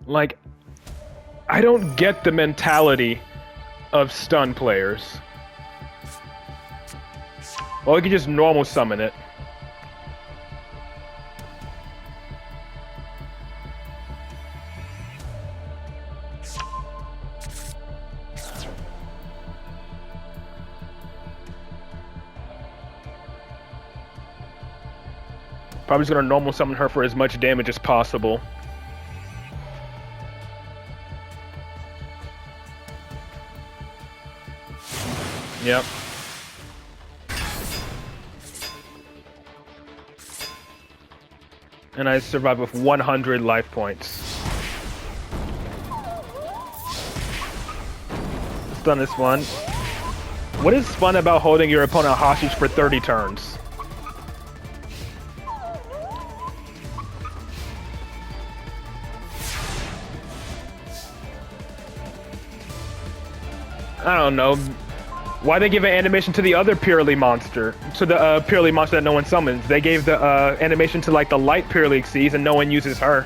Like, I don't get the mentality of stun players. Well, we could just normal summon it. Probably just gonna normal summon her for as much damage as possible. Yep. And I survived with 100 life points. Let's done this one. What is fun about holding your opponent hostage for 30 turns? I don't know. Why they give an animation to the other purely monster? To the purely monster that no one summons. They gave the animation to like the light purely sees and no one uses her.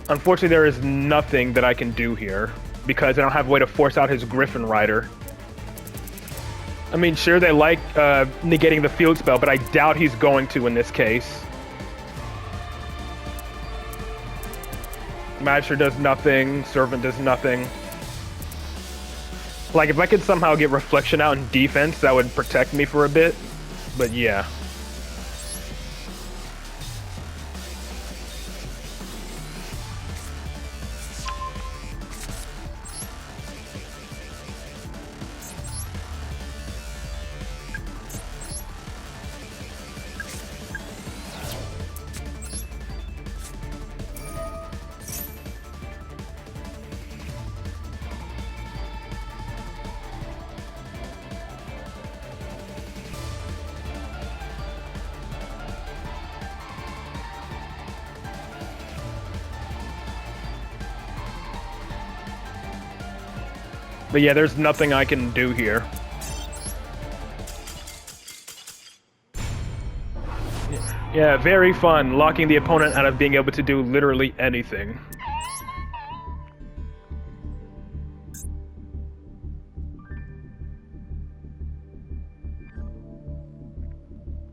Unfortunately, there is nothing that I can do here because I don't have a way to force out his Griffin Rider. I mean, sure, they like negating the field spell, but I doubt he's going to in this case. Magister does nothing, Servant does nothing. Like, if I could somehow get Reflection out in defense, that would protect me for a bit, but yeah. But yeah, there's nothing I can do here. Yeah, very fun, locking the opponent out of being able to do literally anything.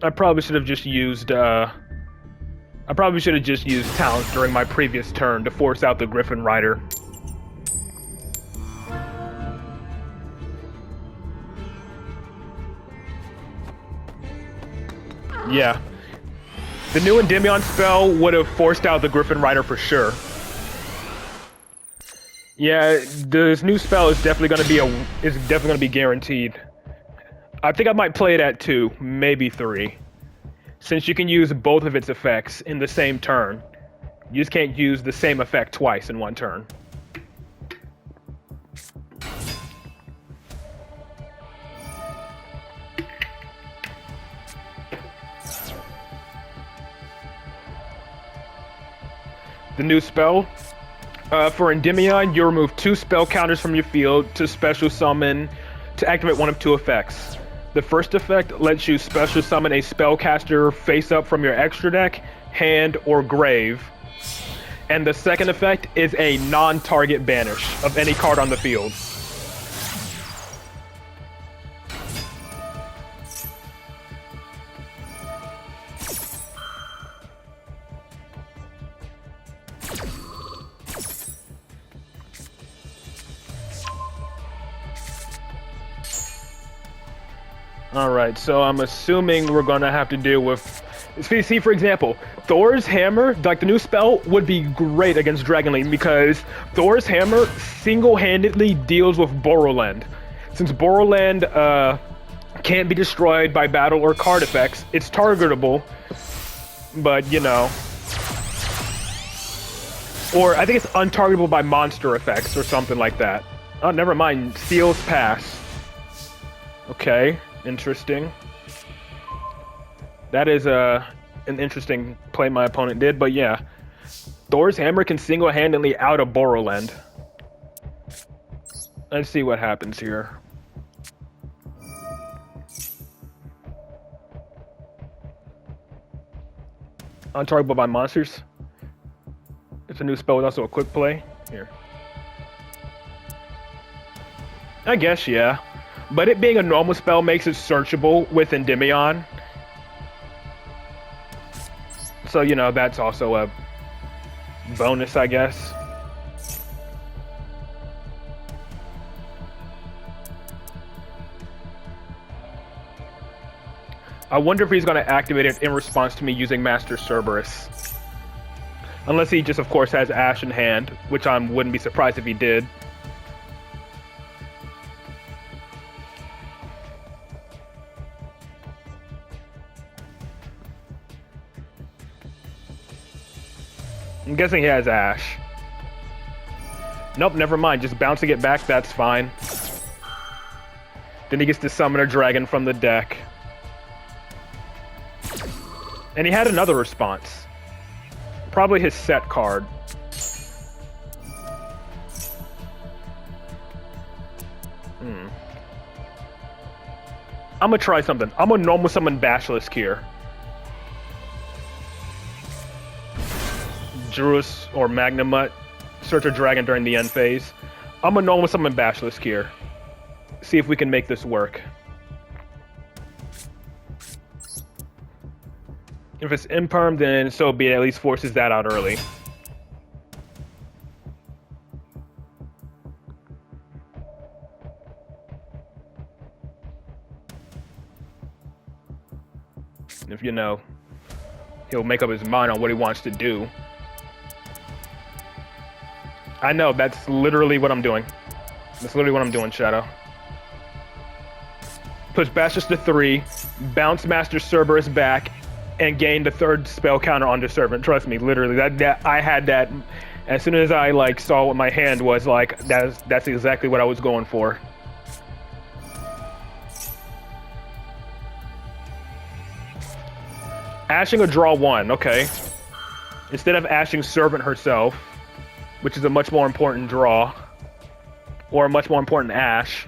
I probably should have just used talent during my previous turn to force out the Griffin Rider. Yeah. The new Endymion spell would have forced out the Griffin Rider for sure. Yeah, this new spell is definitely gonna be guaranteed. I think I might play it at 2, maybe 3. Since you can use both of its effects in the same turn. You just can't use the same effect twice in one turn. The new spell, for Endymion, you remove 2 spell counters from your field to special summon to activate one of 2 effects. The first effect lets you special summon a spellcaster face up from your extra deck, hand, or grave. And the second effect is a non-target banish of any card on the field. Alright, so I'm assuming we're gonna have to deal with... See, for example, Thor's Hammer, like the new spell, would be great against Dragonlane because Thor's Hammer single-handedly deals with Borrowland. Since Borrowland can't be destroyed by battle or card effects, it's targetable, but, you know... Or I think it's untargetable by monster effects or something like that. Oh, never mind. Seals pass. Okay. Interesting. That is an interesting play my opponent did, but yeah. Thor's hammer can single-handedly out a Borrowland. Let's see what happens here. Untargetable by monsters. It's a new spell with also a quick play. Here. I guess, yeah. But it being a normal spell makes it searchable with Endymion. So, you know, that's also a bonus, I guess. I wonder if he's going to activate it in response to me using Master Cerberus. Unless he just, of course, has Ash in hand, which I wouldn't be surprised if he did. I'm guessing he has Ash. Nope, never mind. Just bouncing it back, that's fine. Then he gets to summon a dragon from the deck. And he had another response. Probably his set card. I'm gonna try something. I'm gonna normal summon Basilisk here. Druis or Magnamut. Search a dragon during the end phase. I'm gonna normal summon Basilisk here. See if we can make this work. If it's imperm, then so be it. At least forces that out early. If you know, he'll make up his mind on what he wants to do. I know, that's literally what I'm doing. That's literally what I'm doing, Shadow. Push Basilisk to 3, bounce Master Cerberus back, and gain the 3rd spell counter on the Servant. Trust me, literally, that I had that as soon as I like saw what my hand was like. That's exactly what I was going for. Ashing a draw 1, okay. Instead of ashing Servant herself, which is a much more important draw, or a much more important ash.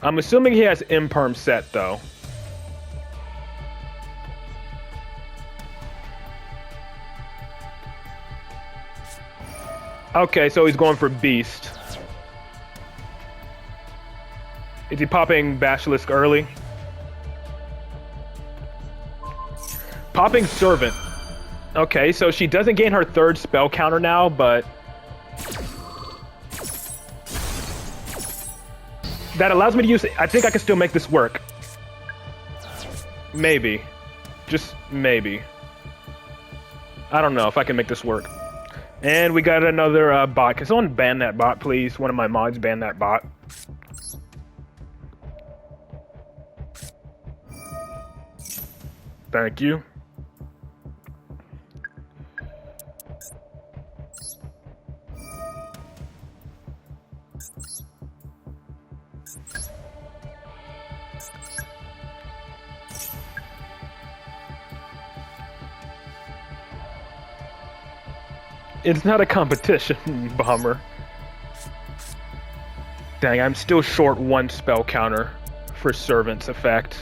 I'm assuming he has imperm set though. Okay, so he's going for Beast. Is he popping Basilisk early? Popping Servant. Okay, so she doesn't gain her 3rd spell counter now, but that allows me to use it. I think I can still make this work. Maybe. Just maybe. I don't know if I can make this work. And we got another bot. Can someone ban that bot, please? One of my mods ban that bot. Thank you. It's not a competition, Bomber. Dang, I'm still short 1 spell counter for Servant's effect.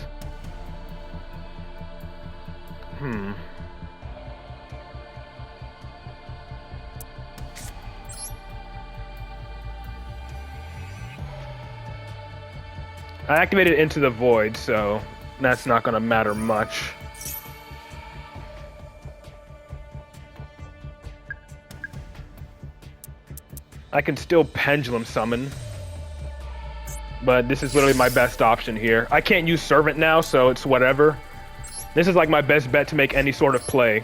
I activated Into the Void, so that's not gonna matter much. I can still Pendulum Summon, but this is literally my best option here. I can't use Servant now, so it's whatever. This is like my best bet to make any sort of play.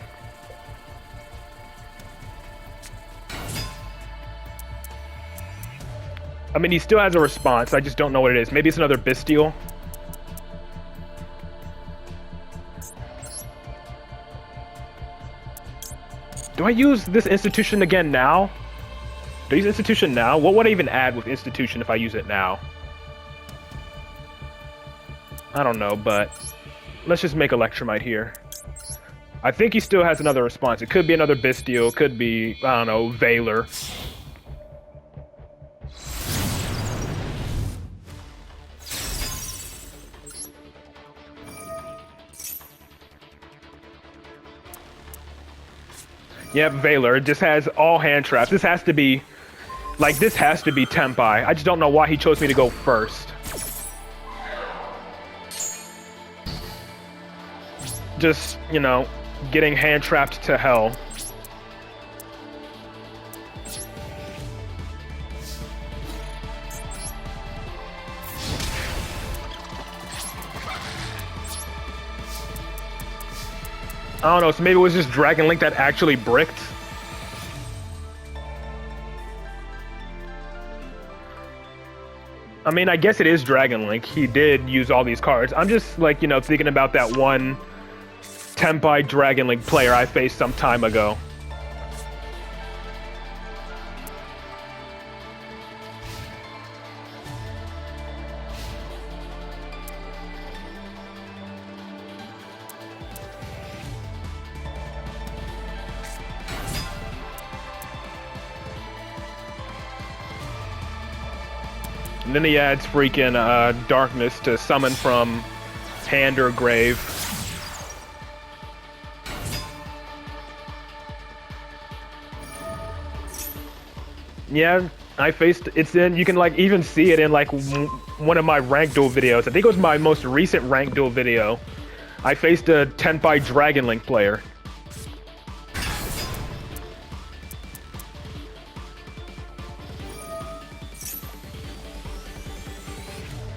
I mean, he still has a response, I just don't know what it is. Maybe it's another Bestial. Do I use this Institution again now? Do I use Institution now? What would I even add with Institution if I use it now? I don't know, but let's just make Electromite here. I think he still has another response. It could be another Bisteel, it could be, I don't know, Valor. Yep, Valor. It just has all hand traps. This has to be, like, this has to be Tempai. I just don't know why he chose me to go first. Just, you know, getting hand trapped to hell. I don't know, so maybe it was just Dragon Link that actually bricked. I mean, I guess it is Dragon Link. He did use all these cards. I'm just, like, you know, thinking about that one Tempai Dragon Link player I faced some time ago. And then he adds freaking Darkness to summon from hand or grave. Yeah, I faced it's in. You can like even see it in like one of my rank duel videos. I think it was my most recent rank duel video. I faced a Tenpai Dragon Link player.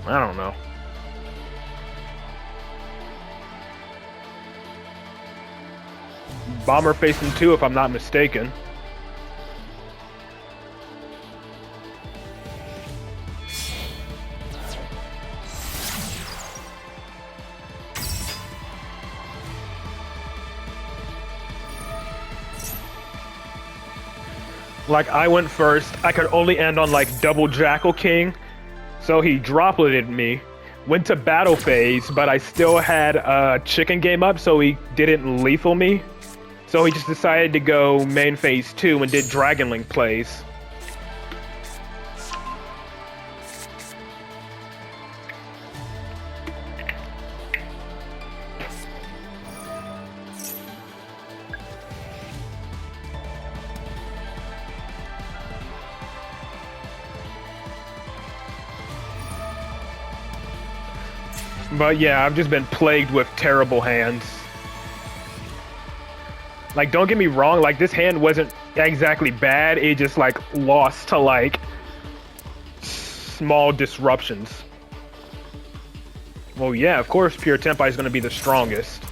I don't know. Bomber facing 2 if I'm not mistaken. Like, I went first. I could only end on like double Jackal King. So he dropleted me, went to battle phase, but I still had a chicken game up, so he didn't lethal me. So he just decided to go main phase 2 and did Dragon Link plays. But yeah, I've just been plagued with terrible hands. Like, don't get me wrong, like, this hand wasn't exactly bad, it just, like, lost to, like, small disruptions. Well, yeah, of course Pure Tenpai is going to be the strongest.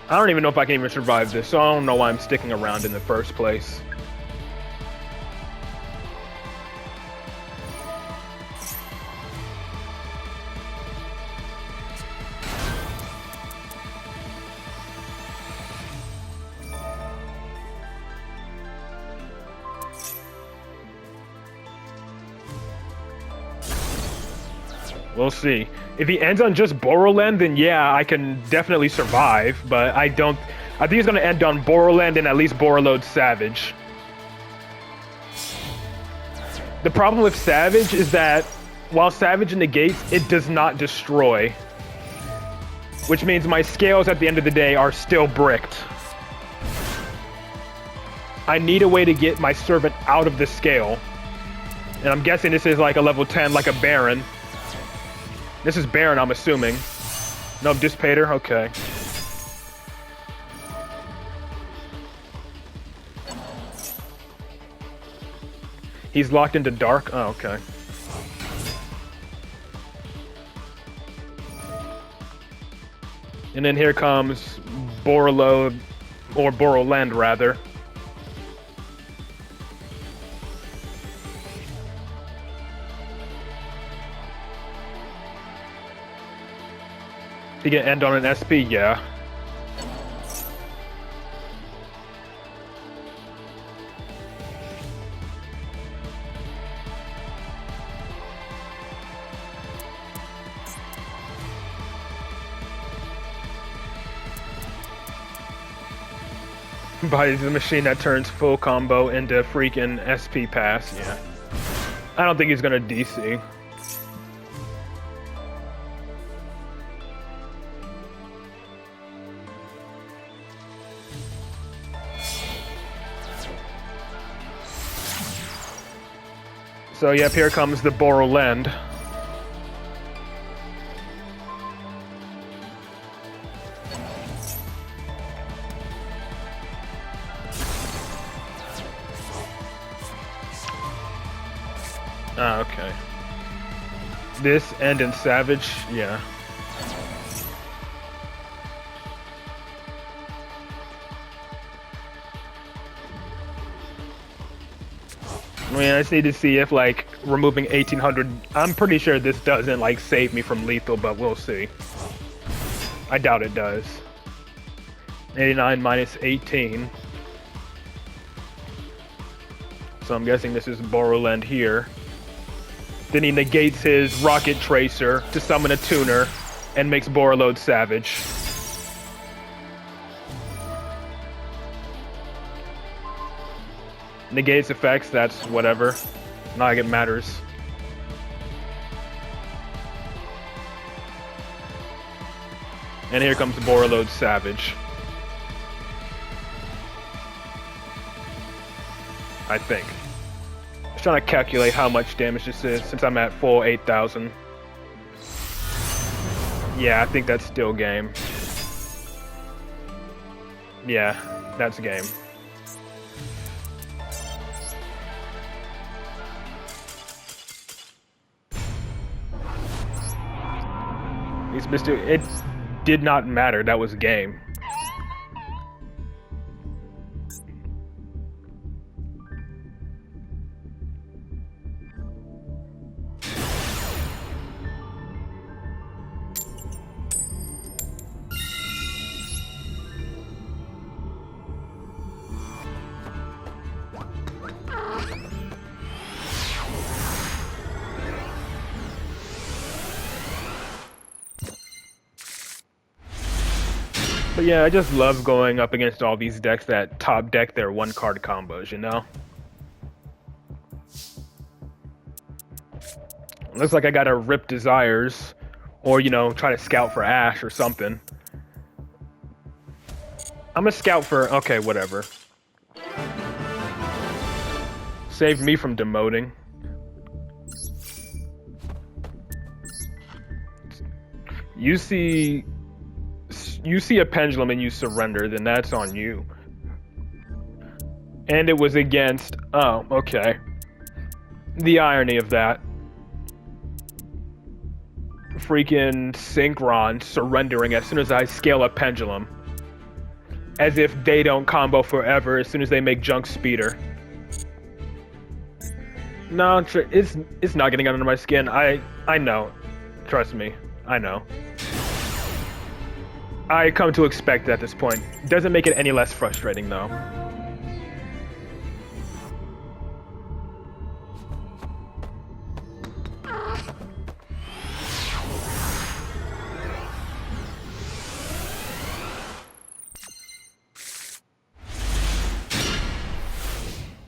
I don't even know if I can even survive this, so I don't know why I'm sticking around in the first place. We'll see. If he ends on just Boroland, then yeah, I can definitely survive, but I think he's gonna end on Boroland and at least Borreload Savage. The problem with Savage is that while Savage negates, it does not destroy. Which means my scales at the end of the day are still bricked. I need a way to get my servant out of the scale. And I'm guessing this is like a level 10, like a Baron. This is Baron, I'm assuming. No, Dissipator? Okay. He's locked into Dark? Oh, okay. And then here comes Borreload, or Boroland, rather. He can end on an SP, yeah. Buys the machine that turns full combo into freaking SP pass, yeah. I don't think he's gonna DC. So yep, here comes the Borrowland. Ah, okay. This end in Savage, yeah. I mean, I just need to see if, like, removing 1800... I'm pretty sure this doesn't, like, save me from lethal, but we'll see. I doubt it does. 89 minus 18. So I'm guessing this is Borrowland here. Then he negates his Rocket Tracer to summon a tuner and makes Borrowload Savage. Negates effects, that's whatever. Not like it matters. And here comes Borrowload Savage. I think. Just trying to calculate how much damage this is since I'm at full 8,000. Yeah, I think that's still game. Yeah, that's game. It did not matter, that was game. But yeah, I just love going up against all these decks that top deck their one card combos, you know? Looks like I gotta rip Desires, or, you know, try to scout for Ash or something. I'm gonna scout for, okay, whatever. Saved me from demoting. You see a pendulum and you surrender, then that's on you. And it was against... Oh, okay. The irony of that. Freaking Synchron surrendering as soon as I scale a pendulum. As if they don't combo forever as soon as they make Junk Speeder. No, it's not getting under my skin. I know. Trust me. I know. I come to expect it at this point. Doesn't make it any less frustrating, though.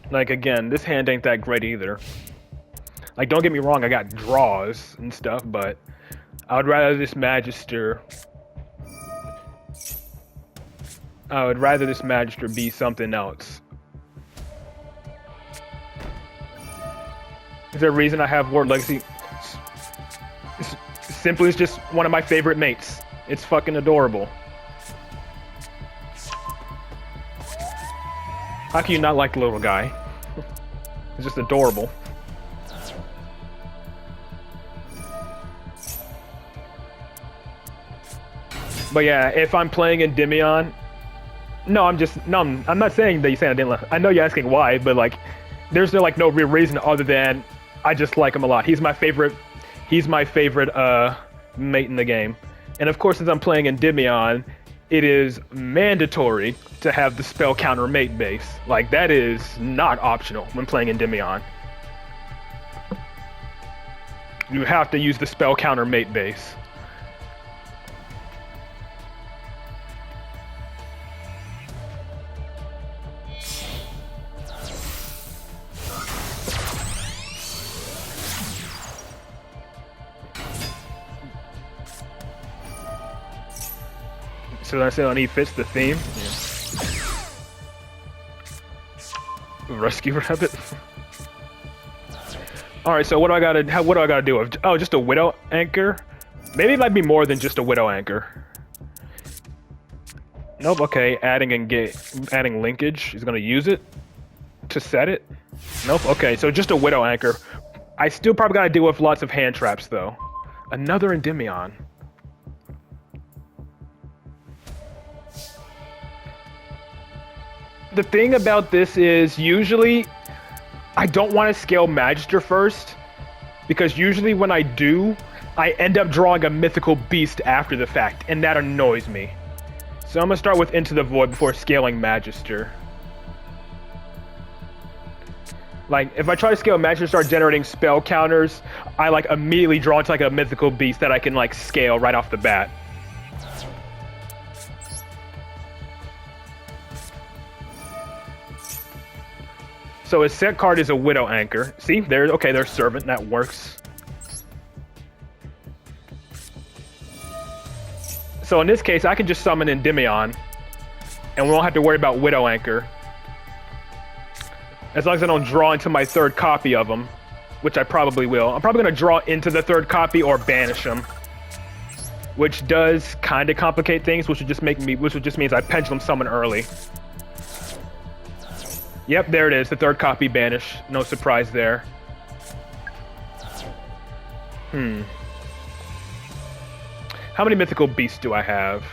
Like, again, this hand ain't that great either. Like, don't get me wrong, I got draws and stuff, but I would rather this Magister... I would rather this Magister be something else. Is there a reason I have Ward Legacy? Simply, it's just one of my favorite mates. It's fucking adorable. How can you not like the little guy? It's just adorable. But yeah, if I'm playing Endymion... No, I'm not saying that you're saying I didn't like... I know you're asking why, but like, there's no real reason other than I just like him a lot. He's my favorite mate in the game. And of course, since I'm playing Endymion, it is mandatory to have the spell counter mate base. Like, that is not optional when playing Endymion. You have to use the spell counter mate base. So I say on he fits the theme. Yeah. Rescue rabbit. All right, so what do I gotta do? Oh, just a widow anchor? Maybe it might be more than just a widow anchor. Nope. Okay, adding linkage. He's gonna use it to set it. Nope. Okay, so just a widow anchor. I still probably gotta deal with lots of hand traps though. Another Endymion. The thing about this is usually I don't want to scale Magister first, because usually when I do, I end up drawing a mythical beast after the fact, and that annoys me. So I'm gonna start with Into the Void before scaling Magister. Like, if I try to scale Magister, start generating spell counters, I like immediately draw into like a mythical beast that I can like scale right off the bat. So his set card is a Widow Anchor. See, there's Servant, that works. So in this case, I can just summon Endymion, and we won't have to worry about Widow Anchor. As long as I don't draw into my third copy of him, which I probably will. I'm probably gonna draw into the third copy or banish him, which does kind of complicate things, which would just means I pendulum summon early. Yep, there it is, the third copy banish. No surprise there. How many mythical beasts do I have?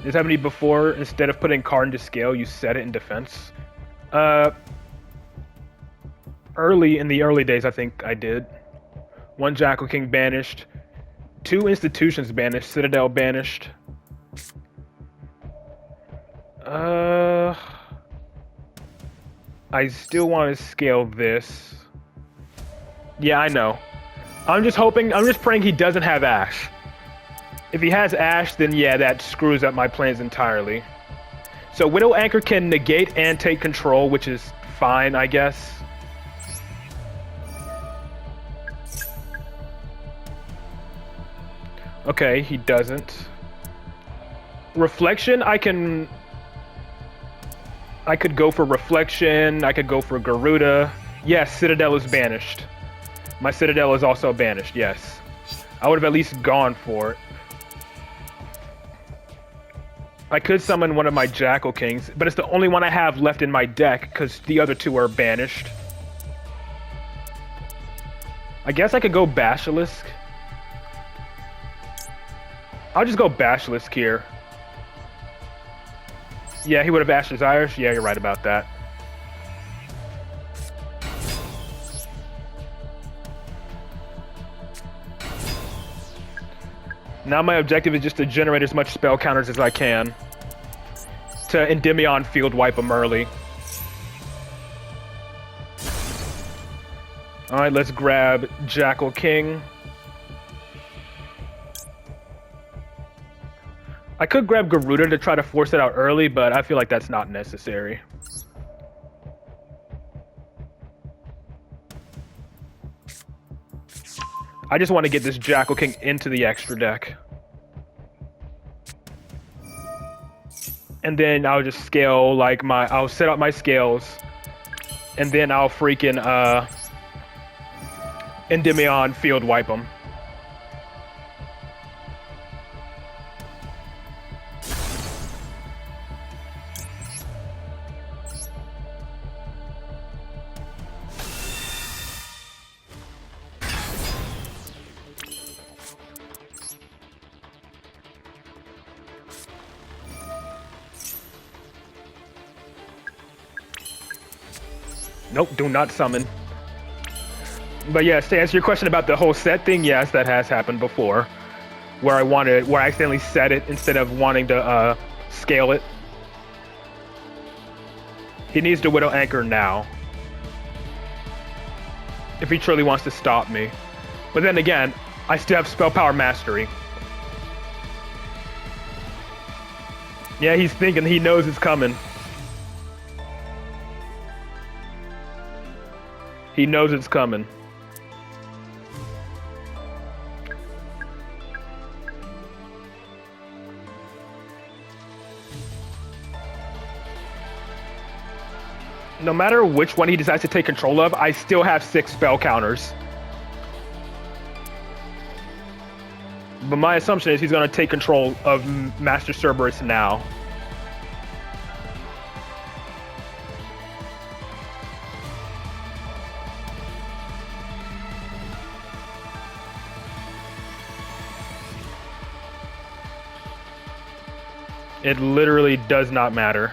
Does that have any before, instead of putting card into scale, you set it in defense? In the early days, I think I did. 1 Jackal King banished. 2 institutions banished. Citadel banished. I still want to scale this. Yeah, I know. I'm just praying he doesn't have Ash. If he has Ash, then yeah, that screws up my plans entirely. So Widow Anchor can negate and take control, which is fine, I guess. Okay, he doesn't. Reflection, I could go for Reflection, I could go for Garuda. Yes, Citadel is banished. My Citadel is also banished, yes. I would have at least gone for it. I could summon one of my Jackal Kings, but it's the only one I have left in my deck, because the other 2 are banished. I guess I could go Basilisk. I'll just go Basilisk here. Yeah, he would have Ashes Irish. Yeah, you're right about that. Now my objective is just to generate as much spell counters as I can to Endymion field wipe them early. Alright, let's grab Jackal King. I could grab Garuda to try to force it out early, but I feel like that's not necessary. I just want to get this Jackal King into the extra deck. And then I'll just scale like I'll set up my scales. And then I'll freaking Endymion field wipe them. Nope, do not summon. But yes, to answer your question about the whole set thing, yes, that has happened before. Where I accidentally set it instead of wanting to scale it. He needs to Widow Anchor now. If he truly wants to stop me. But then again, I still have Spell Power Mastery. Yeah, he's thinking, he knows it's coming. He knows it's coming. No matter which one he decides to take control of, I still have 6 spell counters. But my assumption is he's going to take control of Master Cerberus now. It literally does not matter.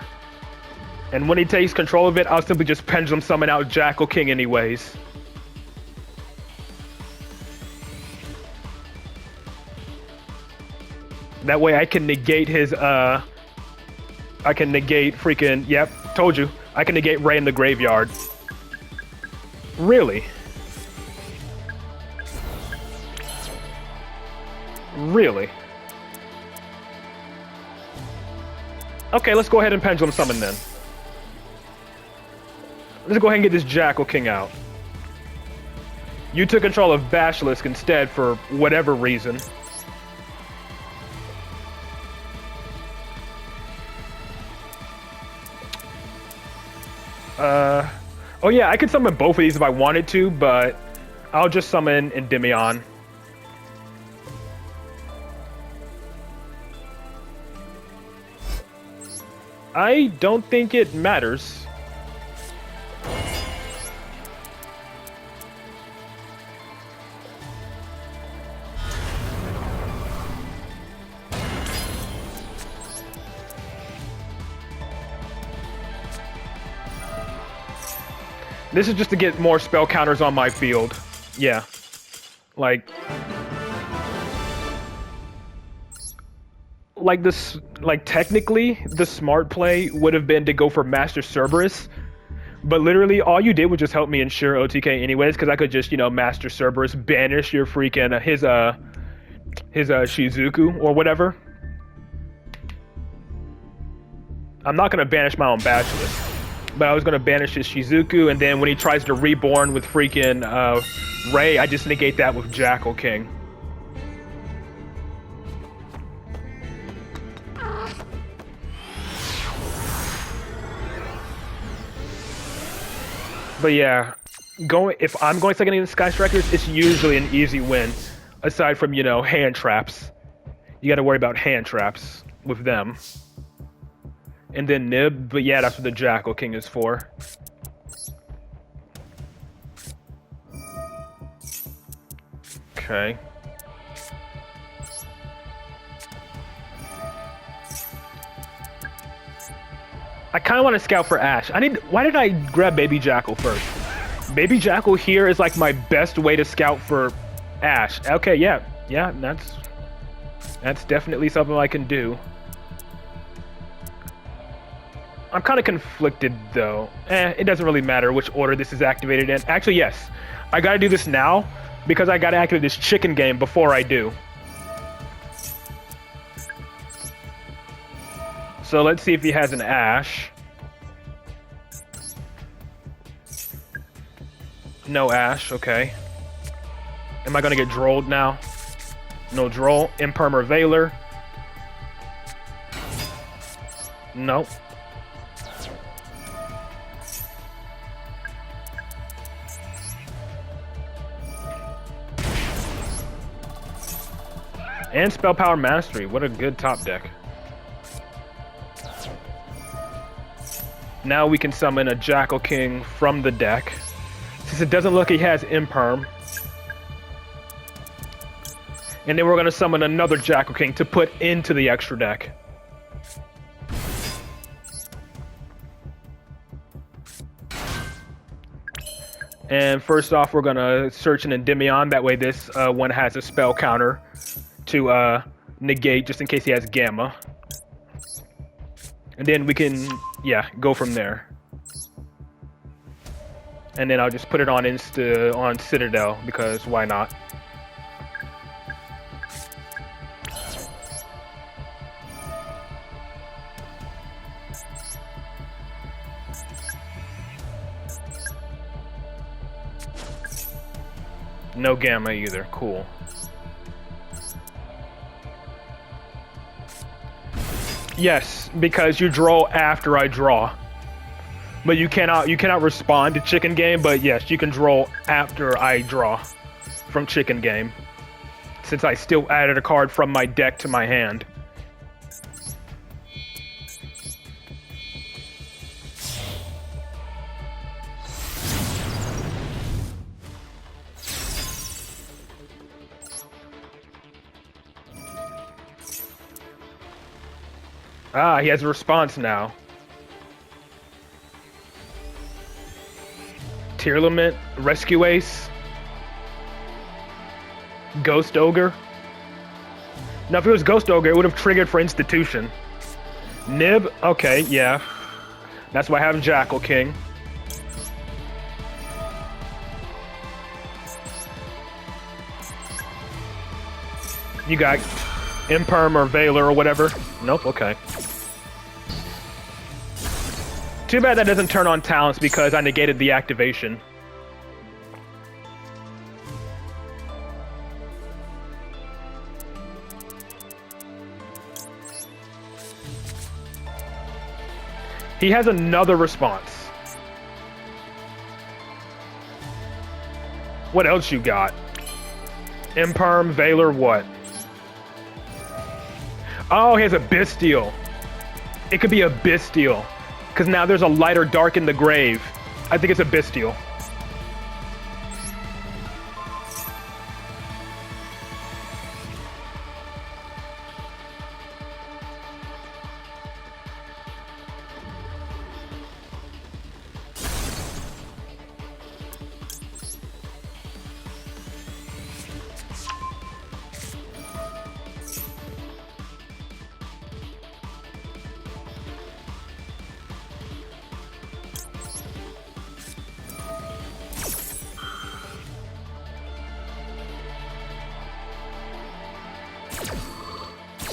And when he takes control of it, I'll simply just Pendulum Summon out Jackal King anyways. That way I can negate his, I can negate freaking, yep, told you. I can negate Ray in the graveyard. Really? Really? Okay, let's go ahead and Pendulum Summon then. Let's go ahead and get this Jackal King out. You took control of Basilisk instead for whatever reason. Oh yeah, I could summon both of these if I wanted to, but I'll just summon Endymion. I don't think it matters. This is just to get more spell counters on my field. Yeah. Like this, technically, the smart play would have been to go for Master Cerberus. But literally, all you did was just help me ensure OTK anyways, because I could just, Master Cerberus, banish your freaking, his Shizuku, or whatever. I'm not gonna banish my own Basilisk. But I was going to banish his Shizuku, and then when he tries to reborn with freaking Ray, I just negate that with Jackal King. But yeah, if I'm going second against Sky Strikers, it's usually an easy win. Aside from, hand traps. You got to worry about hand traps with them. And then Nib, but yeah, that's what the Jackal King is for. Okay. I kind of want to scout for Ash. Why did I grab Baby Jackal first? Baby Jackal here is like my best way to scout for Ash. Okay, yeah, that's definitely something I can do. I'm kind of conflicted, though. It doesn't really matter which order this is activated in. Actually, yes. I gotta do this now, because I gotta activate this chicken game before I do. So let's see if he has an Ash. No Ash, okay. Am I gonna get Drolled now? No Droll. Impermer Veiler. Nope. And Spell Power Mastery. What a good top deck. Now we can summon a Jackal King from the deck. Since it doesn't look he has Imperm. And then we're going to summon another Jackal King to put into the extra deck. And first off, we're gonna search an Endymion. That way, this one has a spell counter to negate, just in case he has Gamma. And then we can, yeah, go from there. And then I'll just put it on on Citadel, because why not? No Gamma either. Cool. Yes, because you draw after I draw. But you cannot respond to Chicken Game, but yes, you can draw after I draw from Chicken Game. Since I still added a card from my deck to my hand. Ah, he has a response now. Tearlament, Rescue Ace, Ghost Ogre. Now, if it was Ghost Ogre, it would have triggered for Institution. Nib, okay, yeah. That's why I have Jackal King. You got Imperm or Veiler or whatever. Nope, okay. Too bad that doesn't turn on talents because I negated the activation. He has another response. What else you got? Imperm, Veiler, what? Oh, he has a Bestial. It could be a Bestial. Because now there's a light or dark in the grave. I think it's a Bestial.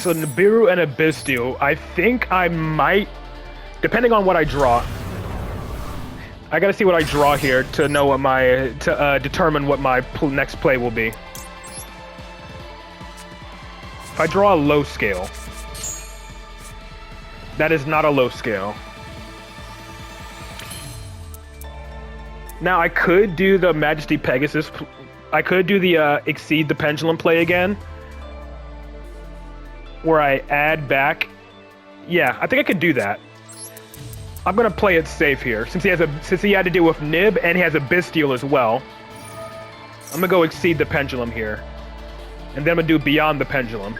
So Nibiru and a Bestial. I think I might, depending on what I draw. I gotta see what I draw here to know what determine what my next play will be. If I draw a low scale, that is not a low scale. Now I could do the Majesty Pegasus. I could do the Exceed the Pendulum play again, where I add back. Yeah, I think I could do that. I'm gonna play it safe here, since he had to deal with Nib and he has a Bestial as well. I'm gonna go Exceed the Pendulum here, and then I'm gonna do Beyond the Pendulum.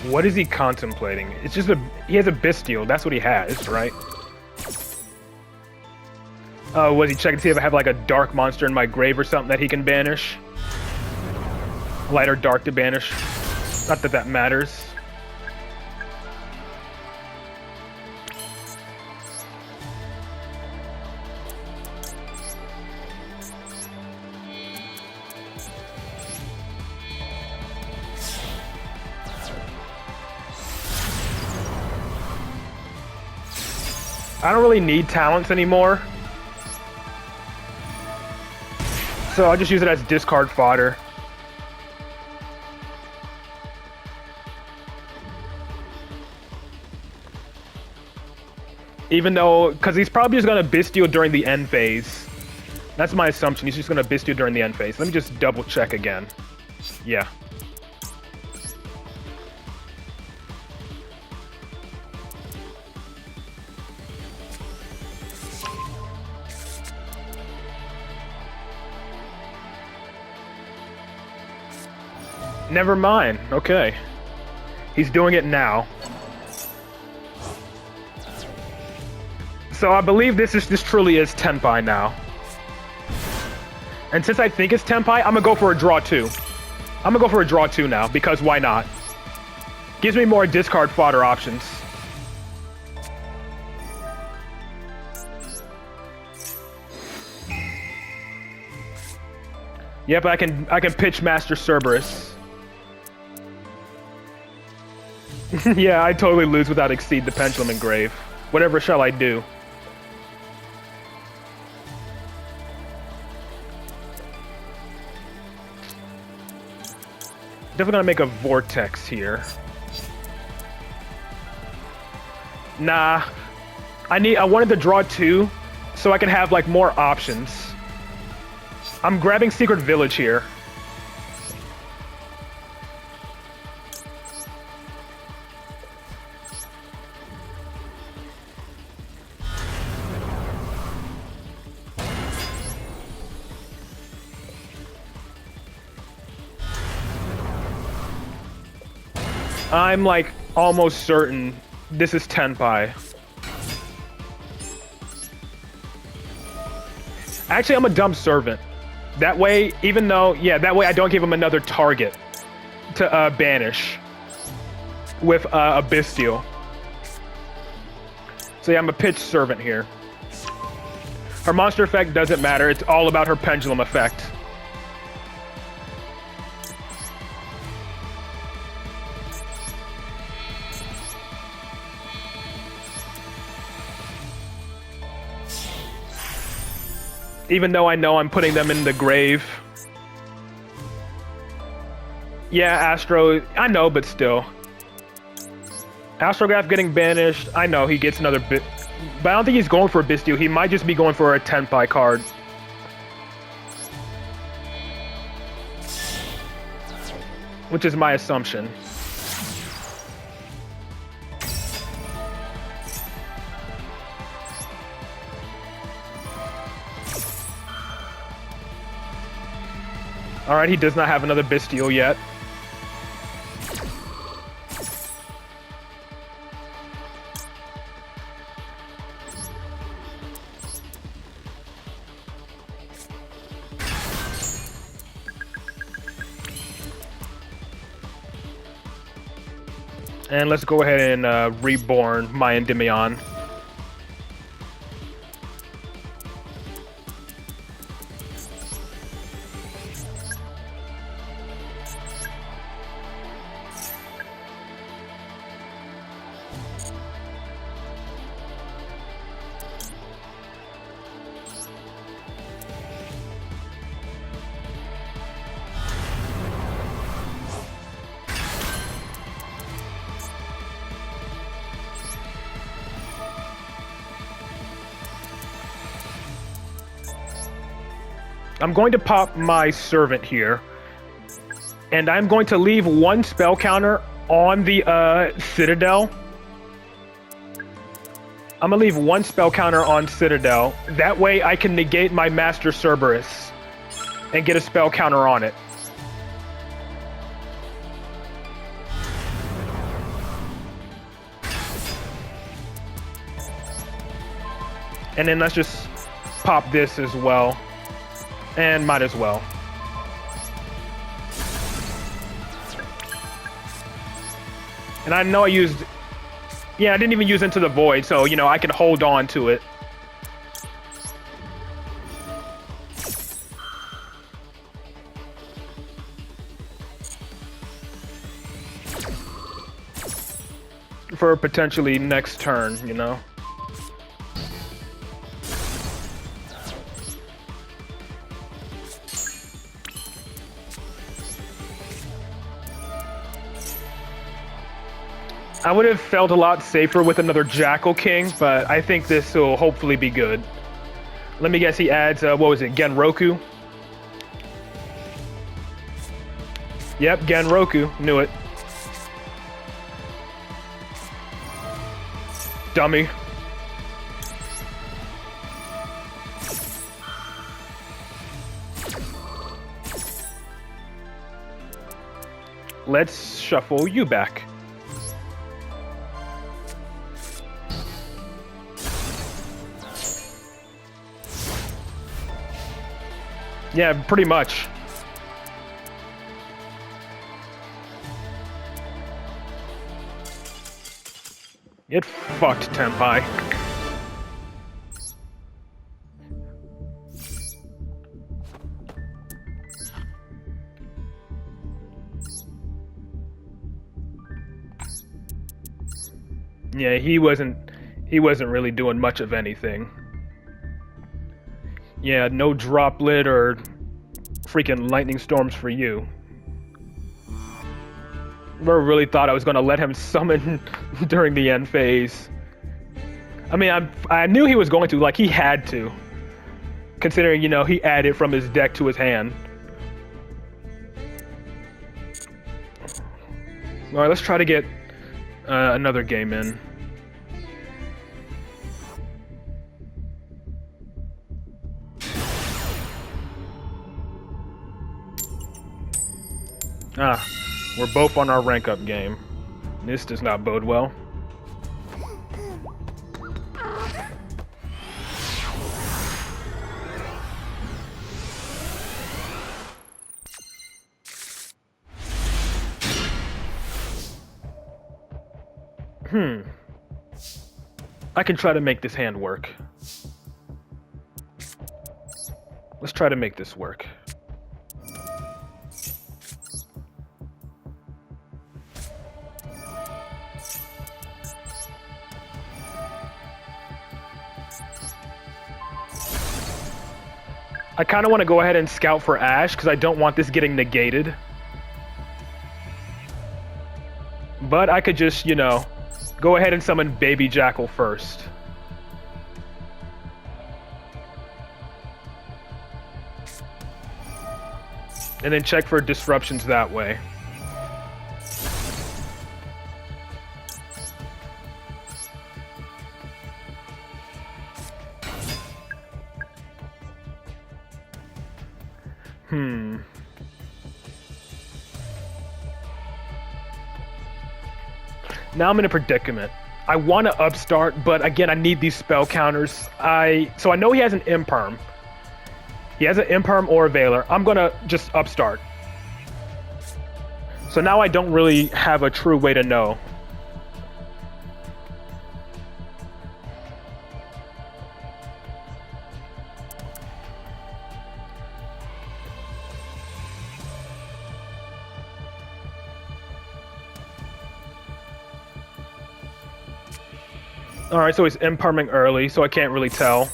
What is he contemplating? It's just he has a Bestial. That's what he has, right? Oh, was he checking to see if I have like a dark monster in my grave or something that he can banish? Light or dark to banish. Not that that matters. I don't really need talents anymore. So I'll just use it as discard fodder. Even though, because he's probably just going to Bistio during the end phase. That's my assumption. He's just going to Bistio during the end phase. Let me just double check again. Yeah. Never mind. Okay. He's doing it now. So I believe this truly is Tenpai now. And since I think it's Tenpai, I'm gonna go for a draw 2. I'm gonna go for a draw 2 now, because why not? Gives me more discard fodder options. Yep, I can pitch Master Cerberus. Yeah, I totally lose without Exceed the Pendulum Engrave. Whatever shall I do? Definitely gonna make a Vortex here. Nah. I wanted to draw 2 so I can have like more options. I'm grabbing Secret Village here. I'm like almost certain this is Tenpai. Actually, I'm a dumb servant. That way, even though, yeah, that way I don't give him another target to banish with a Bistio. So yeah, I'm a pitch servant here. Her monster effect doesn't matter. It's all about her pendulum effect. Even though I know I'm putting them in the grave. Yeah, Astro, I know, but still. Astrograph getting banished, I know he gets another bit. But I don't think he's going for a Bistio, he might just be going for a Tenpai card. Which is my assumption. Alright, he does not have another Bistio yet. And let's go ahead and reborn my Endymion. I'm going to pop my servant here, and I'm going to leave one spell counter on the Citadel. I'm gonna leave one spell counter on Citadel. That way I can negate my Master Cerberus and get a spell counter on it. And then let's just pop this as well. And might as well. And I know I used... Yeah, I didn't even use Into the Void, so, you know, I can hold on to it. For potentially next turn, you know? I would have felt a lot safer with another Jackal King, but I think this will hopefully be good. Let me guess, he adds, what was it, Genroku? Yep, Genroku. Knew it. Dummy. Let's shuffle you back. Yeah, pretty much. Get fucked, Tenpai. Yeah, he wasn't really doing much of anything. Yeah, no droplet or freaking lightning storms for you. Never really thought I was gonna let him summon during the end phase. I mean, I knew he was going to, like he had to. Considering, you know, he added from his deck to his hand. Alright, let's try to get another game in. Ah, we're both on our rank up game. This does not bode well. I can try to make this hand work. Let's try to make this work. I kind of want to go ahead and scout for Ash, because I don't want this getting negated. But I could just, you know, go ahead and summon Baby Jackal first. And then check for disruptions that way. Now I'm in a predicament. I want to upstart, but again, I need these spell counters. So I know he has an Imperm. He has an Imperm or a Veiler. I'm gonna just upstart. So now I don't really have a true way to know. Alright, so he's imperming early, so I can't really tell.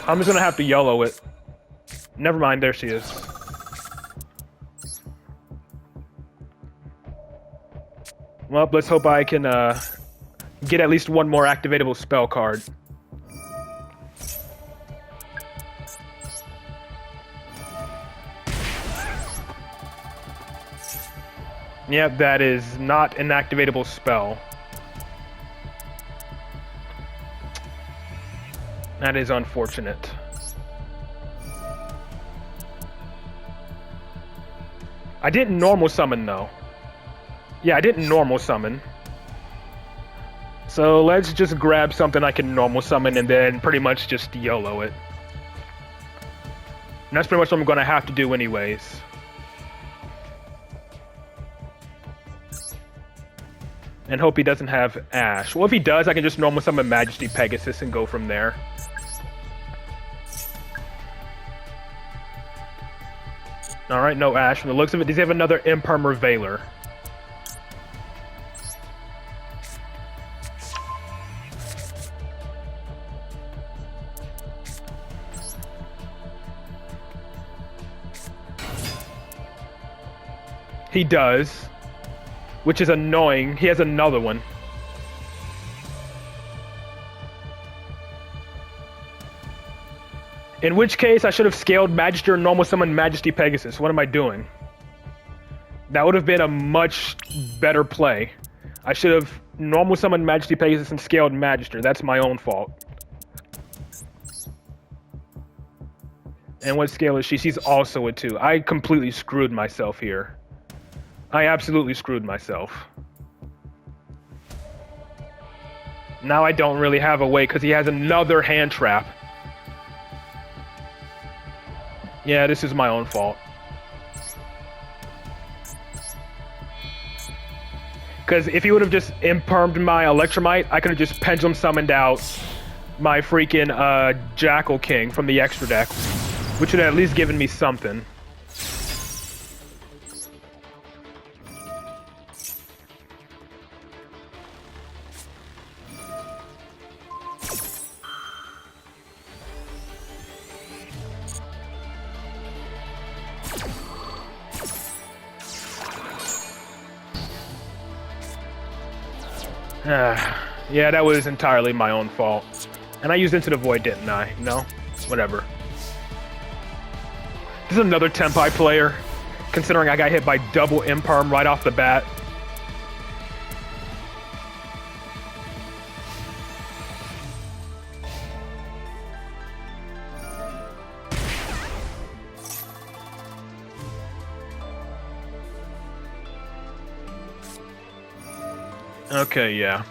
I'm just gonna have to YOLO it. Never mind, there she is. Well, let's hope I can get at least one more activatable spell card. Yep, that is not an activatable spell. That is unfortunate. I didn't normal summon though. Yeah, I didn't normal summon. So let's just grab something I can normal summon and then pretty much just YOLO it. And that's pretty much what I'm gonna have to do anyways. And hope he doesn't have Ash. Well, if he does, I can just normal summon Majesty Pegasus and go from there. Alright, no Ash. From the looks of it, does he have another Imperm or Veiler? He does. Which is annoying. He has another one. In which case, I should have scaled Magister and normal summon Majesty Pegasus. What am I doing? That would have been a much better play. I should have normal summoned Majesty Pegasus and scaled Magister. That's my own fault. And what scale is she? She's also a 2. I completely screwed myself here. I absolutely screwed myself. Now I don't really have a way because he has another hand trap. Yeah, this is my own fault. Because if he would have just impermed my Electromite, I could have just Pendulum summoned out my freaking Jackal King from the extra deck, which would have at least given me something. Yeah, that was entirely my own fault. And I used Into the Void, didn't I? No? Whatever. This is another Tenpai player, considering I got hit by double Imperm right off the bat. Okay, yeah.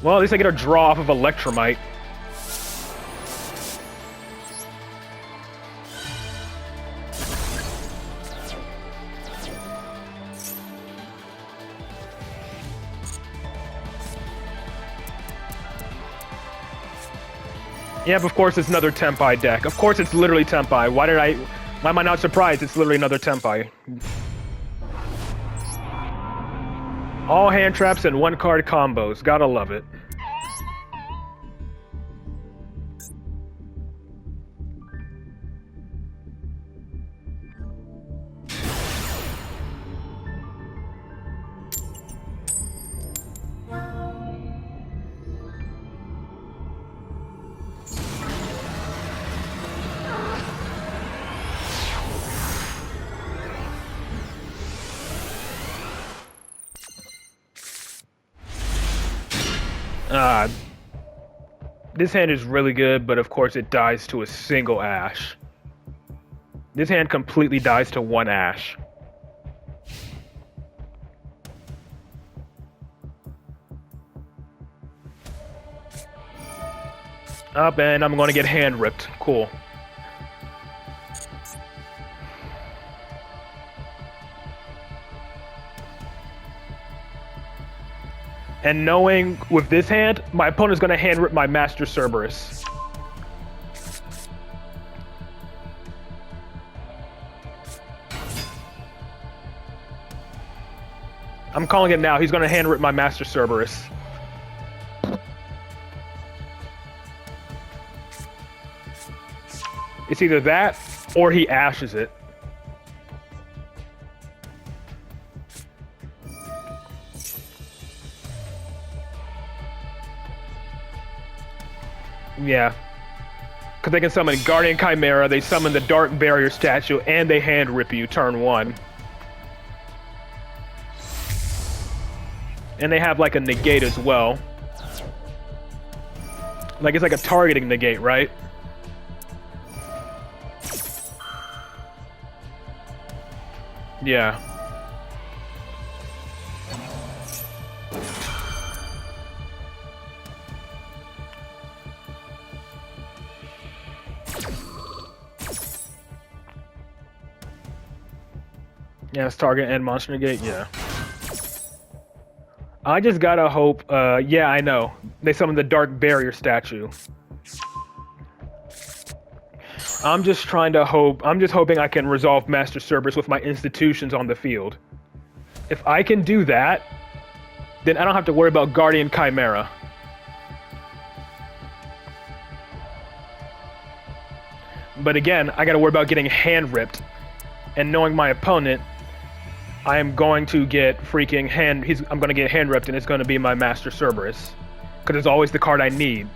Well, at least I get a draw off of Electromite. Yeah, but of course it's another Tenpai deck. Of course it's literally Tenpai. Why am I not surprised? It's literally another Tenpai. All hand traps and one card combos. Gotta love it. This hand is really good, but of course it dies to a single Ash. This hand completely dies to one Ash. Up, and I'm going to get hand ripped. Cool. And knowing with this hand, my opponent's going to hand rip my Master Cerberus. I'm calling it now. He's going to hand rip my Master Cerberus. It's either that or he ashes it. Yeah. Because they can summon Guardian Chimera, they summon the Dark Barrier statue, and they hand rip you turn 1. And they have like a negate as well. Like it's like a targeting negate, right? Yeah. Yeah, it's target and monster negate, yeah. I just gotta hope, yeah, I know. They summoned the Dark Barrier statue. I'm just hoping I can resolve Master Cerberus with my institutions on the field. If I can do that, then I don't have to worry about Guardian Chimera. But again, I gotta worry about getting hand ripped. And knowing my opponent, I am going to get freaking I'm going to get hand ripped, and it's going to be my Master Cerberus, because it's always the card I need.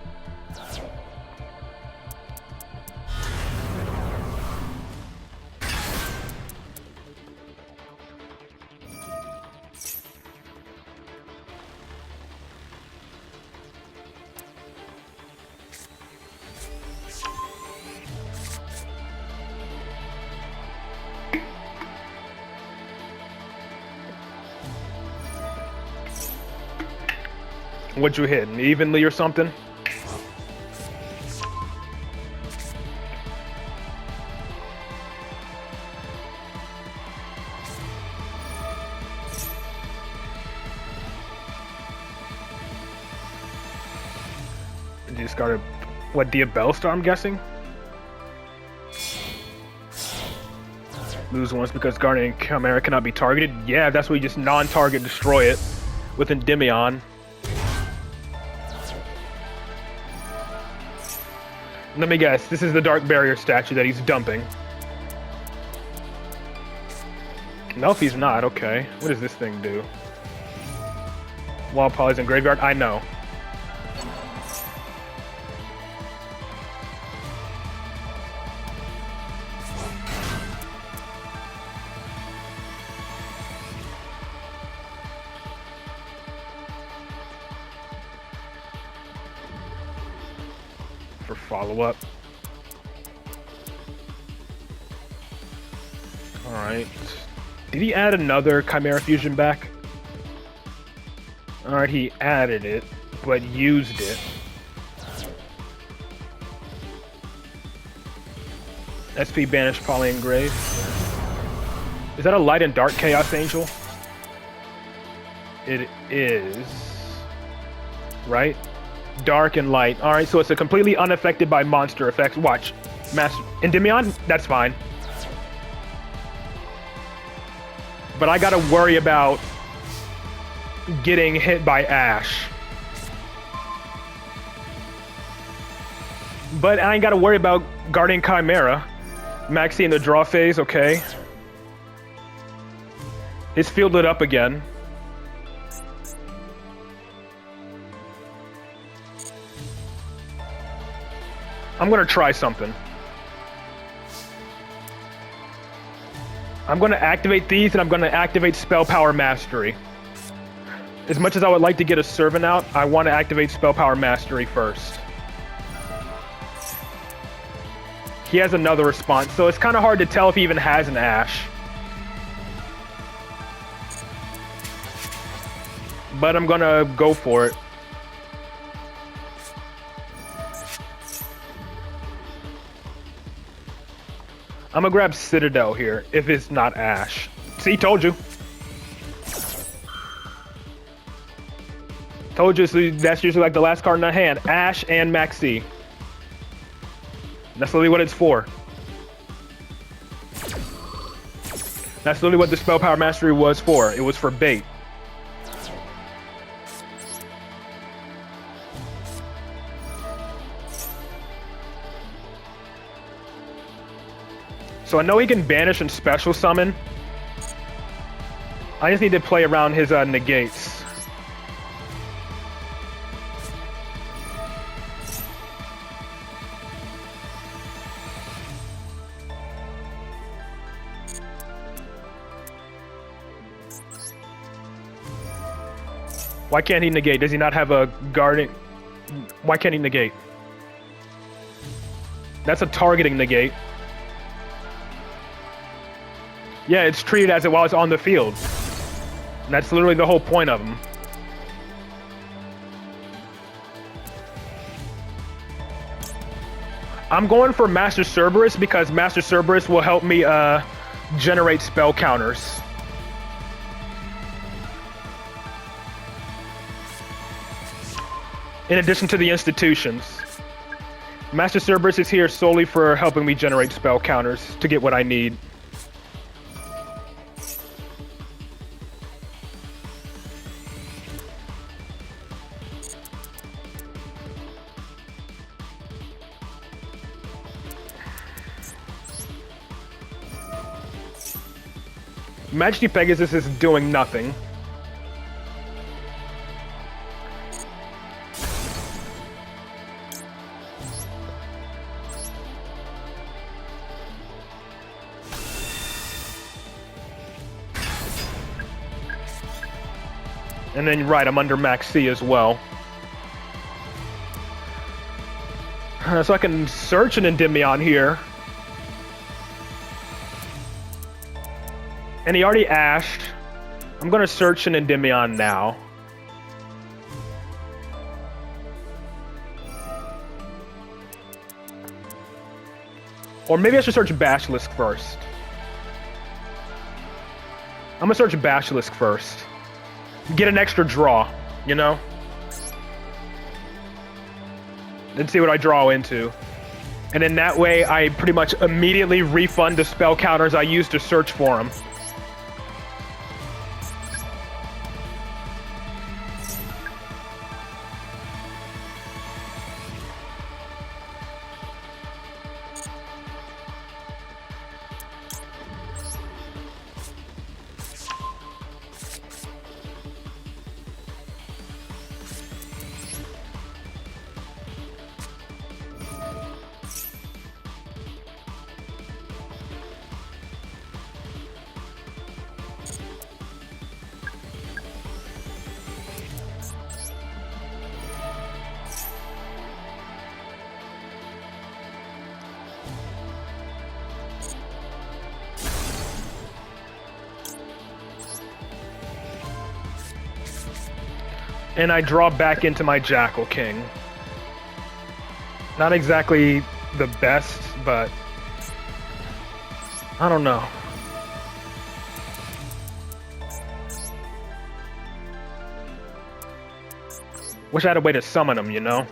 What'd you hit? Evenly or something? You just got a what, Diabellstar, I'm guessing? Lose once because Guardian Chimera cannot be targeted? Yeah, that's where you just non-target destroy it with Endymion. Let me guess, this is the Dark Barrier statue that he's dumping. No, if he's not, okay. What does this thing do? Wall polys in graveyard? I know. For follow-up. Alright. Did he add another Chimera Fusion back? Alright, he added it, but used it. SP Banish Poly Engrave. Is that a Light and Dark Chaos Angel? It is. Right? Dark and light. Alright, so it's a completely unaffected by monster effects. Watch. Endymion? That's fine. But I gotta worry about getting hit by Ash. But I ain't gotta worry about Guardian Chimera. Maxi in the draw phase, okay. It's fielded up again. I'm gonna try something. I'm gonna activate these, and I'm gonna activate Spell Power Mastery. As much as I would like to get a Servant out, I want to activate Spell Power Mastery first. He has another response, so it's kind of hard to tell if he even has an Ash. But I'm gonna go for it. I'm gonna grab Citadel here, if it's not Ash. See, told you. Told you, so that's usually like the last card in the hand. Ash and Maxi. That's literally what it's for. That's literally what the Spell Power Mastery was for. It was for bait. So I know he can banish and special summon. I just need to play around his negates. Why can't he negate? Does he not have a guarding? Why can't he negate? That's a targeting negate. Yeah, it's treated as it while it's on the field. And that's literally the whole point of them. I'm going for Master Cerberus because Master Cerberus will help me generate spell counters. In addition to the institutions. Master Cerberus is here solely for helping me generate spell counters to get what I need. Majesty Pegasus is doing nothing. And then, right, I'm under Max C as well. So I can search an Endymion here. And he already ashed. I'm gonna search an Endymion now. Or maybe I should search Basilisk first. I'm gonna search Basilisk first. Get an extra draw, you know? And see what I draw into. And then that way, I pretty much immediately refund the spell counters I used to search for them. And I draw back into my Jackal King. Not exactly the best, but I don't know. Wish I had a way to summon him, you know?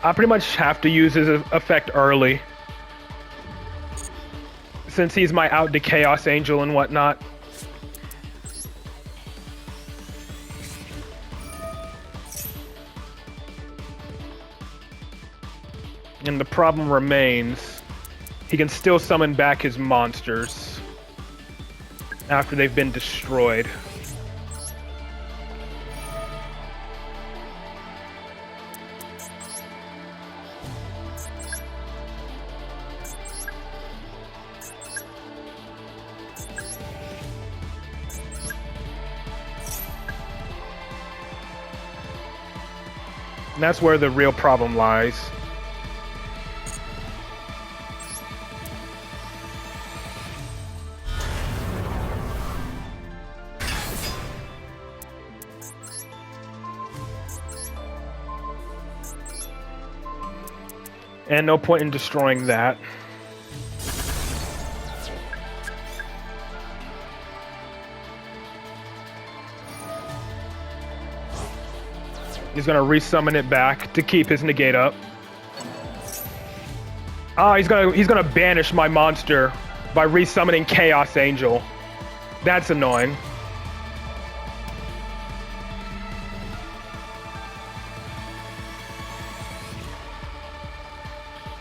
I pretty much have to use his effect early, since he's my out to Chaos Angel and whatnot. And the problem remains, he can still summon back his monsters after they've been destroyed. And that's where the real problem lies. And no point in destroying that. He's gonna resummon it back to keep his negate up. Ah, he's gonna banish my monster by resummoning Chaos Angel. That's annoying.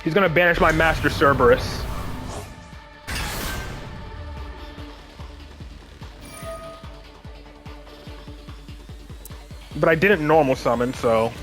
He's gonna banish my Master Cerberus. But I didn't normal summon, so